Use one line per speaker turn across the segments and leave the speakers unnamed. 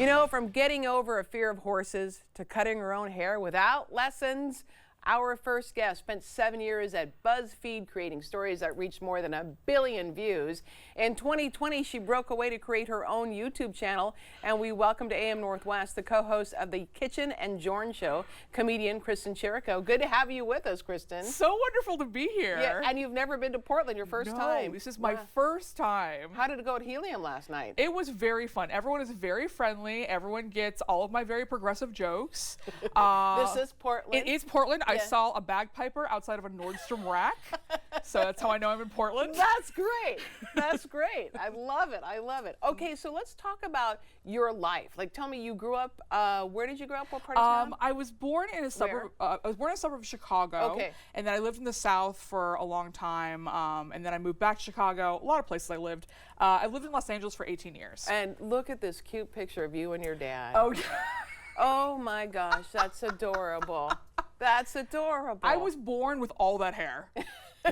You know, from getting over a fear of horses to cutting her own hair without lessons, our first guest spent 7 years at BuzzFeed creating stories that reached more than 1 billion views. In 2020, she broke away to create her own YouTube channel, and we welcome to AM Northwest the co-host of the Kitchen and Jorn Show, comedian Kristin Chirico. Good to have you with us, Kristin.
So wonderful to be here.
Yeah, and you've never been to Portland, your first time.
This is my first time.
How did it go at Helium last night?
It was very fun. Everyone is very friendly. Everyone gets all of my very progressive jokes.
This is Portland?
It is Portland. I saw a bagpiper outside of a Nordstrom rack. So that's how I know I'm in Portland.
That's great. That's great. I love it. I love it. Okay, so let's talk about your life. Like, tell me, you grew up, where did you grow up? What part of town?
I was born in a suburb. I was born in a suburb of Chicago.
Okay.
And then I lived in the South for a long time. And then I moved back to Chicago. A lot of places I lived. I lived in Los Angeles for 18 years.
And look at this cute picture of you and your dad.
Oh, yeah.
Oh my gosh, that's adorable. That's adorable.
I was born with all that hair.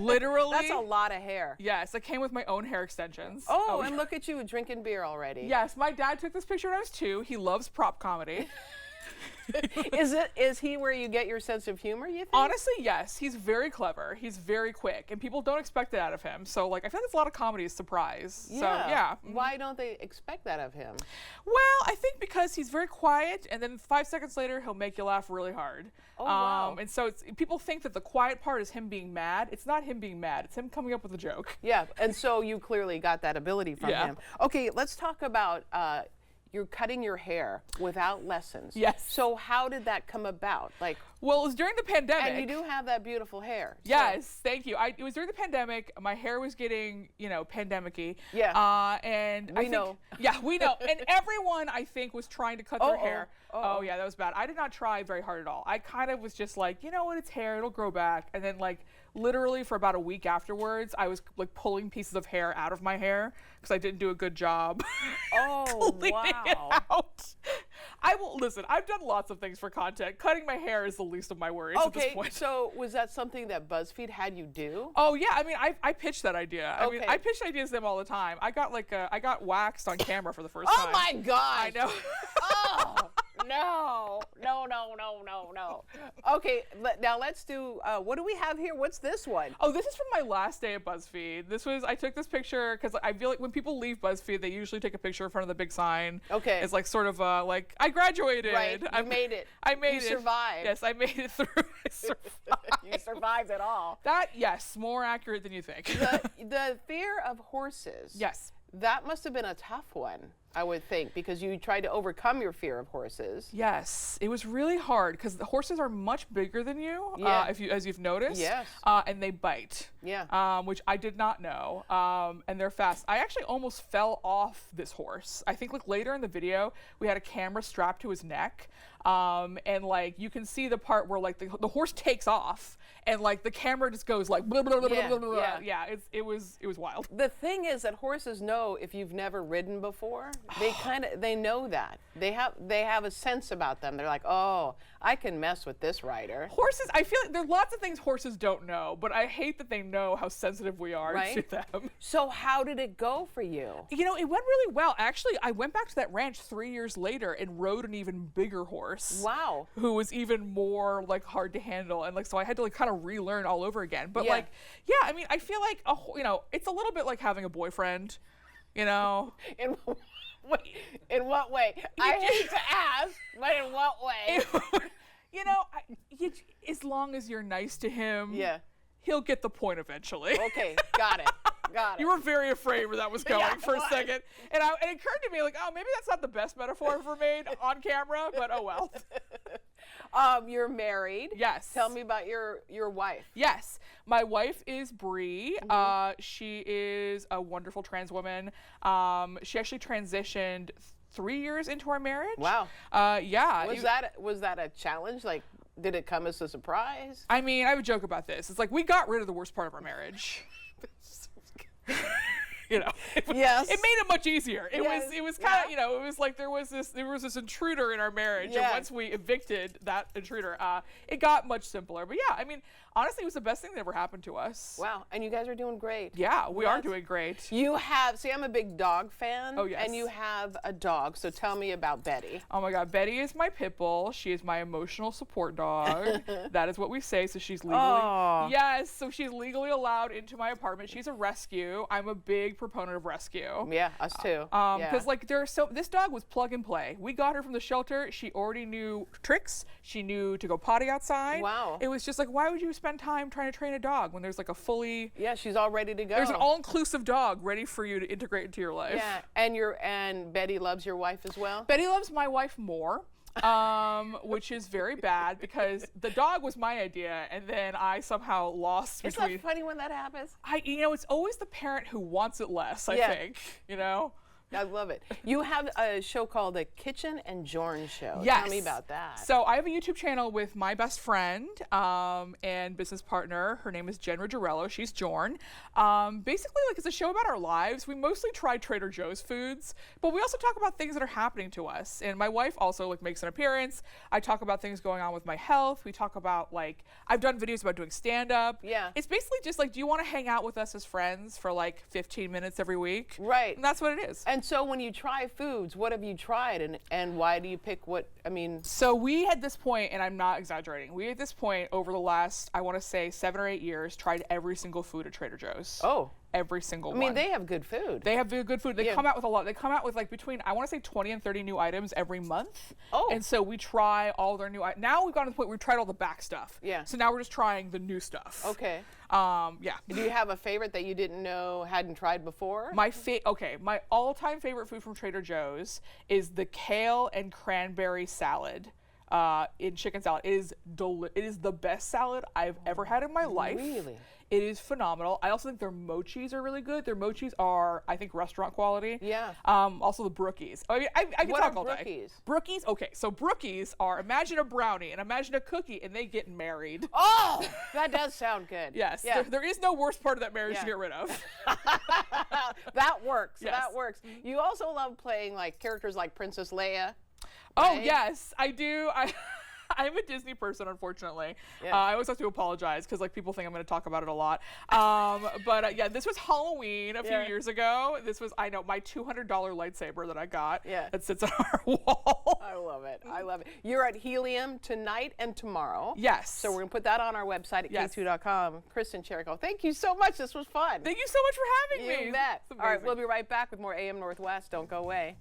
Literally.
That's a lot of hair.
Yes, I came with my own hair extensions.
Oh, and look at you drinking beer already.
Yes, my dad took this picture when I was 2. He loves prop comedy.
Is he where you get your sense of humor, you think?
Honestly, yes. He's very clever. He's very quick, and people don't expect it out of him. So, like, I feel like it's a lot of comedy is surprise.
Yeah.
So, yeah.
Why don't they expect that of him?
Well, I think because he's very quiet, and then 5 seconds later, he'll make you laugh really hard.
Oh, wow.
And so people think that the quiet part is him being mad. It's not him being mad. It's him coming up with a joke.
Yeah, and so you clearly got that ability from him. Okay, let's talk about you're cutting your hair without lessons.
Yes.
So how did that come about? Like,
well, it was during the pandemic.
and you do have that beautiful hair.
Yes, thank you. It was during the pandemic. My hair was getting, pandemic-y.
Yeah.
And
we know.
Yeah, we know. And everyone, I think, was trying to cut their hair. Oh, yeah, that was bad. I did not try very hard at all. I kind of was just like, you know what, it's hair, it'll grow back. And then, like, literally for about a week afterwards, I was like pulling pieces of hair out of my hair because I didn't do a good job.
Oh,
cleaning it out. Listen, I've done lots of things for content. Cutting my hair is the least of my worries at this point.
So was that something that BuzzFeed had you do?
Oh yeah, I mean, I pitched that idea.
Okay.
I mean, I pitched ideas to them all the time. I got waxed on camera for the first time.
Oh my gosh!
I know.
Oh no! Okay, now let's do. What do we have here? What's this one?
Oh, this is from my last day at BuzzFeed. I took this picture because I feel like when people leave BuzzFeed, they usually take a picture in front of the big sign.
Okay.
It's like sort of like I graduated.
Right. You made it.
I made it.
You survived.
Yes, I made it through. I survived.
You survived it all.
That, yes, more accurate than you think.
The fear of horses.
Yes.
That must have been a tough one, I would think, because you tried to overcome your fear of horses.
Yes, it was really hard because the horses are much bigger than you, as you've noticed.
Yes.
And they bite.
Yeah.
Which I did not know. And they're fast. I actually almost fell off this horse. I think like later in the video, we had a camera strapped to his neck. And like you can see the part where like the horse takes off and like the camera just goes like blah, blah, blah, blah, blah, blah. Yeah, it was wild.
The thing is that horses know if you've never ridden before. They know that. They have a sense about them. They're like, oh, I can mess with this rider.
Horses, I feel like there are lots of things horses don't know, but I hate that they know how sensitive we are to them.
So how did it go for you?
You know, it went really well. Actually, I went back to that ranch 3 years later and rode an even bigger horse.
Wow.
Who was even more like hard to handle, and like so I had to like kind of relearn all over again. But like, yeah, I mean, I feel like it's a little bit like having a boyfriend,
In what way? I hate to ask, but in what way?
As long as you're nice to him, he'll get the point eventually.
Okay, got it.
You were very afraid where that was going for a second. And it occurred to me, like, oh, maybe that's not the best metaphor ever made on camera, but oh well.
You're married.
Yes.
Tell me about your wife.
Yes. My wife is Bree. She is a wonderful trans woman. She actually transitioned 3 years into our marriage.
Wow.
Yeah.
Was that a challenge? Like, did it come as a surprise?
I mean, I have a joke about this. It's like we got rid of the worst part of our marriage. you know,
Yes.
it made it much easier. It was kind of,
Yeah.
it was like there was this intruder in our marriage,
Yes.
and once we evicted that intruder, it got much simpler. But yeah, I mean, honestly, it was the best thing that ever happened to us.
Wow, and you guys are doing great.
Yeah, we are doing great.
You have, see, I'm a big dog fan.
Oh, yes.
And you have a dog, so tell me about Betty.
Oh my God, Betty is my pit bull. She is my emotional support dog. That is what we say. So she's legally,
Aw.
yes. So she's legally allowed into my apartment. She's a rescue. I'm a big proponent of rescue.
Yeah, us too.
Because like this dog was plug and play. We got her from the shelter. She already knew tricks. She knew to go potty outside.
Wow.
It was just like, why would you spend time trying to train a dog when there's like a fully,
Yeah, she's all ready to go.
there's an all-inclusive dog ready for you to integrate into your life.
Yeah, and Betty loves your wife as well?
Betty loves my wife more. Which is very bad because the dog was my idea and then I somehow lost
Isn't
between.
that funny when that happens?
It's always the parent who wants it less, I
Yeah.
think, you know?
I love it. You have a show called The Kitchen and Jorn Show.
Yes.
Tell me about that.
So I have a YouTube channel with my best friend and business partner. Her name is Jen Rigorello. She's Jorn. Basically, like, it's a show about our lives. We mostly try Trader Joe's foods, but we also talk about things that are happening to us. And my wife also like makes an appearance. I talk about things going on with my health. We talk about like, I've done videos about doing stand-up.
Yeah.
It's basically just like, do you want to hang out with us as friends for like 15 minutes every week?
Right.
And that's what it is.
And so when you try foods, what have you tried and why do you pick what, I mean?
So we at this point, and I'm not exaggerating, we at this point over the last, I want to say 7 or 8 years, tried every single food at Trader Joe's.
Oh.
Every single
I
one.
mean, they have good food.
They have very good food. They
Yeah.
come out with a lot. They come out with like between, I want to say 20 and 30 new items every month.
Oh.
And so we try all their new items. Now we've gotten to the point where we've tried all the back stuff.
Yeah.
So now we're just trying the new stuff.
Okay.
Yeah.
Do you have a favorite that you didn't know, hadn't tried before?
My all-time favorite food from Trader Joe's is the kale and cranberry salad. In chicken salad. It is the best salad I've ever had in my life.
Really?
It is phenomenal. I also think their mochis are really good. Their mochis are, I think, restaurant quality.
Yeah.
Also the brookies. I mean, I can
What
talk
are
all day.
brookies?
Brookies? Okay, so brookies are, imagine a brownie and imagine a cookie and they get married.
Oh, that does sound good.
Yes,
Yeah.
there is no worst part of that marriage
Yeah.
to get rid of.
That works.
Yes.
That works. You also love playing like characters like Princess Leia.
Oh,
Right?
yes, I do. I'm a Disney person, unfortunately.
Yeah.
I always have to apologize because like people think I'm going to talk about it a lot. But yeah, this was Halloween a few
Yeah.
years ago. This was, I know, my $200 lightsaber that I got
Yeah.
that sits on our wall.
I love it. I love it. You're at Helium tonight and tomorrow.
Yes.
So we're going to put that on our website at
Yes.
k2.com. Kristin Chirico, thank you so much. This was fun.
Thank you so much for having me.
You bet.
It's
All right,
amazing.
we'll be right back with more AM Northwest. Don't go away.